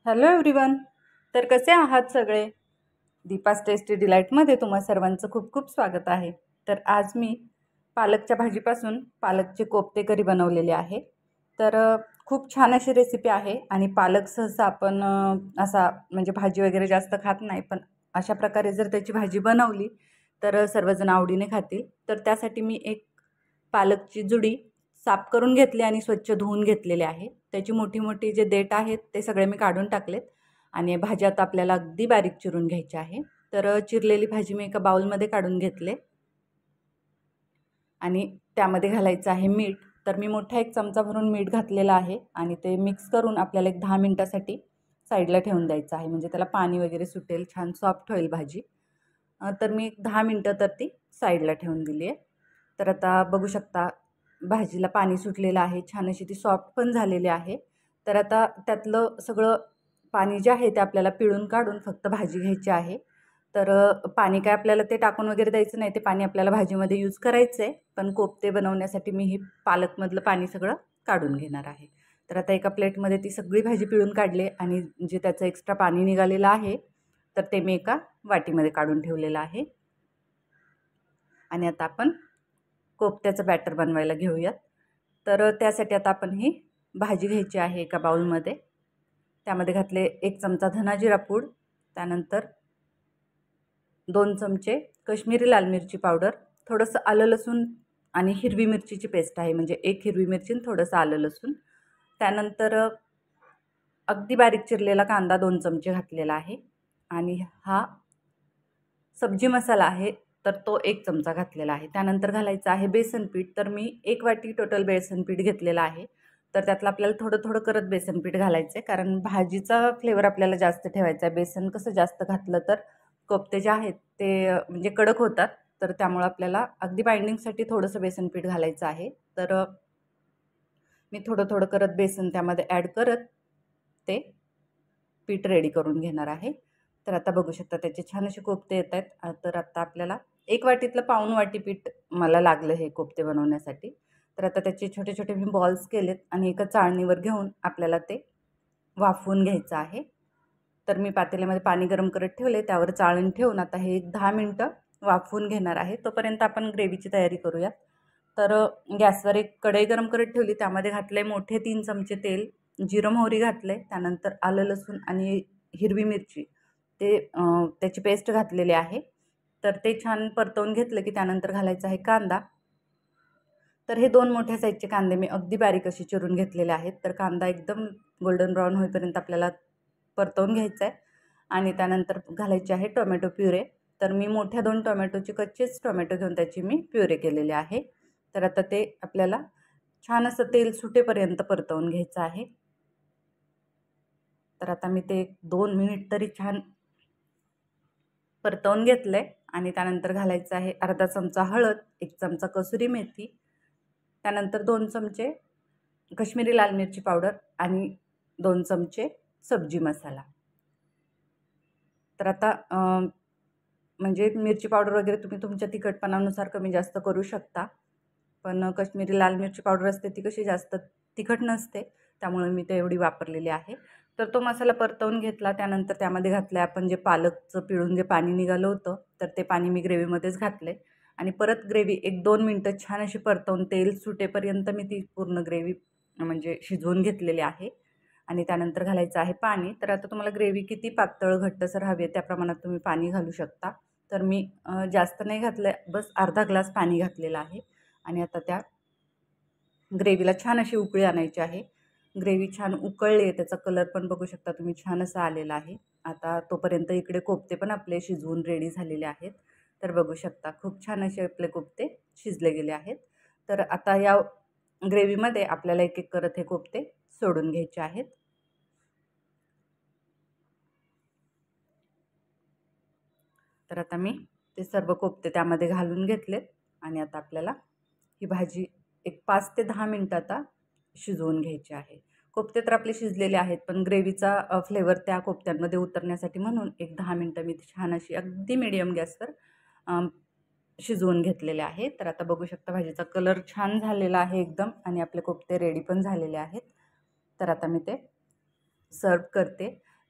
Hello everyone. तर कसे आहात सगळे? दीपास टेस्टी डिलाईटमध्ये तुम्हा सर्वांचं खूप खूप स्वागत आहे. तर आज मी पालकच्या भाजीपासून पालकचे कोफ्ते करी बनवलेले आहे. तर खूप छान अशी रेसिपी आहे आणि पालक सहसा आपण असा म्हणजे भाजी वगैरे जास्त खात नाही, पण अशा प्रकारे जर त्याची भाजी बनवली तर सर्वजण आवडीने खातील. तर त्यासाठी मी एक पालकची जुडी साफ करून घेतली आणि स्वच्छ धुवून घेतलेले आहे. त्याची मोठी मोठी जे देठ आहेत ते सगळे मी काढून टाकलेत आणि भाजी आता आपल्याला अगदी बारीक चिरून घ्यायची आहे. तर चिरलेली भाजी मी एका बाउलमध्ये काढून घेतले आणि त्यामध्ये घालायचं आहे मीठ. तर मी मोठा एक चमचा भरून मीठ घातलेलं आहे आणि ते मिक्स करून आपल्याला एक 10 मिनिटासाठी साईडला ठेवून द्यायचं आहे, म्हणजे त्याला पाणी वगैरे सुटेल, छान सॉफ्ट होईल भाजी. तर मी 10 मिनटं तर ती साईडला ठेवून दिली आहे. तर आता बघू शकता भाजीला पाणी सुटलेलं आहे, छान अशी ती सॉफ्ट पण झालेली आहे. तर आता त्यातलं सगळं पाणी जे आहे ते आपल्याला पिळून काढून फक्त भाजी घ्यायची आहे. तर पाणी काय आपल्याला ते टाकून वगैरे द्यायचं नाही, ते पाणी आपल्याला भाजीमध्ये यूज करायचं आहे. पण कोफ्ते बनवण्यासाठी मी हे पालकमधलं पाणी सगळं काढून घेणार आहे. तर आता एका प्लेटमध्ये ती सगळी भाजी पिळून काढले आणि जे त्याचं एक्स्ट्रा पाणी निघालेलं आहे तर ते मी एका वाटीमध्ये काढून ठेवलेलं आहे. आणि आता आपण कोफ्त्याचं बॅटर बनवायला घेऊयात. तर त्यासाठी आता आपण ही भाजी घ्यायची आहे एका बाउलमध्ये. त्यामध्ये घातले 1 चमचा धना जिरा पूड, त्यानंतर 2 चमचे कश्मीरी लाल मिरची पावडर, थोडंसं आलं लसूण आणि हिरवी मिरचीची पेस्ट आहे, म्हणजे 1 हिरवी मिरची आणि थोडंसं आलं लसूण. त्यानंतर अगदी बारीक चिरलेला कांदा 2 चमचे घातलेला आहे आणि हा सब्जी मसाला आहे तर तो 1 चमचा घातलेला आहे. त्यानंतर घालायचं आहे बेसन पीठ. तर मी 1 वाटी टोटल बेसन पीठ घेतलेलं आहे. तर त्यातलं आपल्याला थोडं थोडं करत बेसन पीठ घालायचं आहे, कारण भाजीचा फ्लेवर आपल्याला जास्त ठेवायचा आहे. बेसन कसं जास्त घातलं तर कोफ्ते जे आहेत ते म्हणजे कडक होतात. तर त्यामुळे आपल्याला अगदी बाइंडिंगसाठी थोडंसं बेसन पीठ घालायचं आहे. तर मी थोडं थोडं करत बेसन त्यामध्ये ॲड करत ते पीठ रेडी करून घेणार आहे. तर आता बघू शकता त्याचे छान असे कोफ्ते येत आहेत. तर आता आपल्याला 1 वाटीतलं पाऊण वाटी पीठ मला लागलं हे कोफ्ते बनवण्यासाठी. तर आता त्याचे छोटे छोटे मी बॉल्स केलेत आणि एका चाळणीवर घेऊन आपल्याला ते वाफवून घ्यायचं आहे. तर मी पातेल्यामध्ये पाणी गरम करत ठेवले, त्यावर चाळण ठेवून आता हे 10 मिनटं वाफवून घेणार आहे. तोपर्यंत आपण ग्रेव्हीची तयारी करूया. तर गॅसवर एक कढई गरम करत ठेवली, त्यामध्ये घातले मोठे 3 चमचे तेल, जिरं मोहरी घातले, त्यानंतर आलं लसूण आणि हिरवी मिरची ते त्याची पेस्ट घातलेली आहे. तर ते छान परतवून घेतलं की त्यानंतर घालायचा आहे कांदा. तर हे 2 मोठ्या साईजचे कांदे मी अगदी बारीक असे चिरून घेतलेले आहेत. तर कांदा एकदम गोल्डन ब्राऊन होईपर्यंत आपल्याला परतवून घ्यायचा आहे आणि त्यानंतर घालायचे आहे टोमॅटो प्युरे. तर मी मोठ्या 2 टोमॅटोचे कच्चेच टोमॅटो घेऊन त्याची मी प्युरे केलेले आहे. तर आता ते आपल्याला छान असं तेल सुटेपर्यंत परतवून घ्यायचं आहे. तर आता मी ते 2 मिनिट तरी छान परतवून घेतलंय आणि त्यानंतर घालायचं आहे अर्धा चमचा हळद, 1 चमचा कसुरी मेथी, त्यानंतर 2 चमचे कश्मीरी लाल मिरची पावडर आणि 2 चमचे सब्जी मसाला. तर आता म्हणजे मिरची पावडर वगैरे तुम्ही तुमच्या तिखटपणानुसार कमी जास्त करू शकता. पण कश्मीरी लाल मिरची पावडर असते ती कशी जास्त तिखट नसते, त्यामुळे मी ते एवढी वापरलेली आहे. तर तो मसाला परतवून घेतला. त्यानंतर त्यामध्ये घातलं आपण जे पालकचं पिळून जे पाणी निघालं होतं, तर ते पाणी मी ग्रेव्हीमध्येच घातले आणि परत ग्रेव्ही 1-2 मिनटं छान अशी परतवून तेल सुटेपर्यंत मी ती पूर्ण ग्रेव्ही म्हणजे शिजवून घेतलेली आहे. आणि त्यानंतर घालायचं आहे पाणी. तर आता तुम्हाला ग्रेव्ही किती पातळ घट्टसर हवी आहे त्या प्रमाणात तुम्ही पाणी घालू शकता. तर मी जास्त नाही घातलं, बस अर्धा ग्लास पाणी घातलेलं आहे आणि आता त्या ग्रेव्हीला छान अशी उकळी आणायची आहे. ग्रेव्ही छान उकळली आहे, त्याचा कलर पण बघू शकता तुम्ही छान असा आलेला आहे. आता तोपर्यंत इकडे कोफ्ते पण आपले शिजवून रेडी झालेले आहेत. तर बघू शकता खूप छान असे आपले कोफ्ते शिजले गेले आहेत. तर आता या ग्रेव्हीमध्ये आपल्याला एक एक करत हे कोफ्ते सोडून घ्यायचे आहेत. तर आता मी ते सर्व कोफ्ते त्यामध्ये घालून घेतलेत आणि आता आपल्याला ही भाजी एक 5 ते 10 मिनटं आता शिजवून घ्यायची आहे. कोफ्ते तर आपले शिजलेले आहेत, पण ग्रेव्हीचा फ्लेवर त्या कोफ्त्यांमध्ये उतरण्यासाठी म्हणून एक 10 मिनटं मी छान अशी अगदी मीडियम गॅसवर शिजवून घेतलेले आहे. तर आता बघू शकता भाजीचा कलर छान झालेला आहे एकदम आणि आपले कोफ्ते रेडी पण झालेले आहेत. तर आता मी ते सर्व्ह करते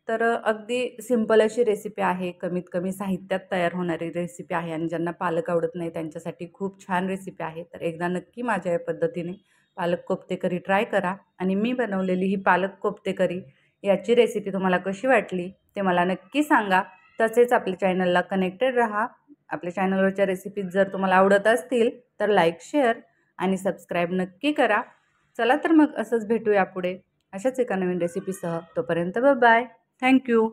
तर अगदी सिंपल अशी रेसिपी आहे, कमीत कमी साहित्यात तयार होणारी रेसिपी आहे आणि ज्यांना पालक आवडत नाही त्यांच्यासाठी खूप छान रेसिपी आहे. तर एकदा नक्की माझ्या या पद्धतीने पालक कोफ्ते करी ट्राय करा आणि मी बनवलेली ही पालक कोफ्ते करी याची रेसिपी तुम्हाला कशी वाटली ते मला नक्की सांगा. तसेच आपल्या चॅनलला कनेक्टेड राहा. आपल्या चॅनलवरच्या रेसिपीज जर तुम्हाला आवडत असतील तर लाईक, शेअर आणि सबस्क्राईब नक्की करा. चला तर मग असंच भेटूया पुढे अशाच एका नवीन रेसिपीसह. तोपर्यंत बाय. थँक्यू.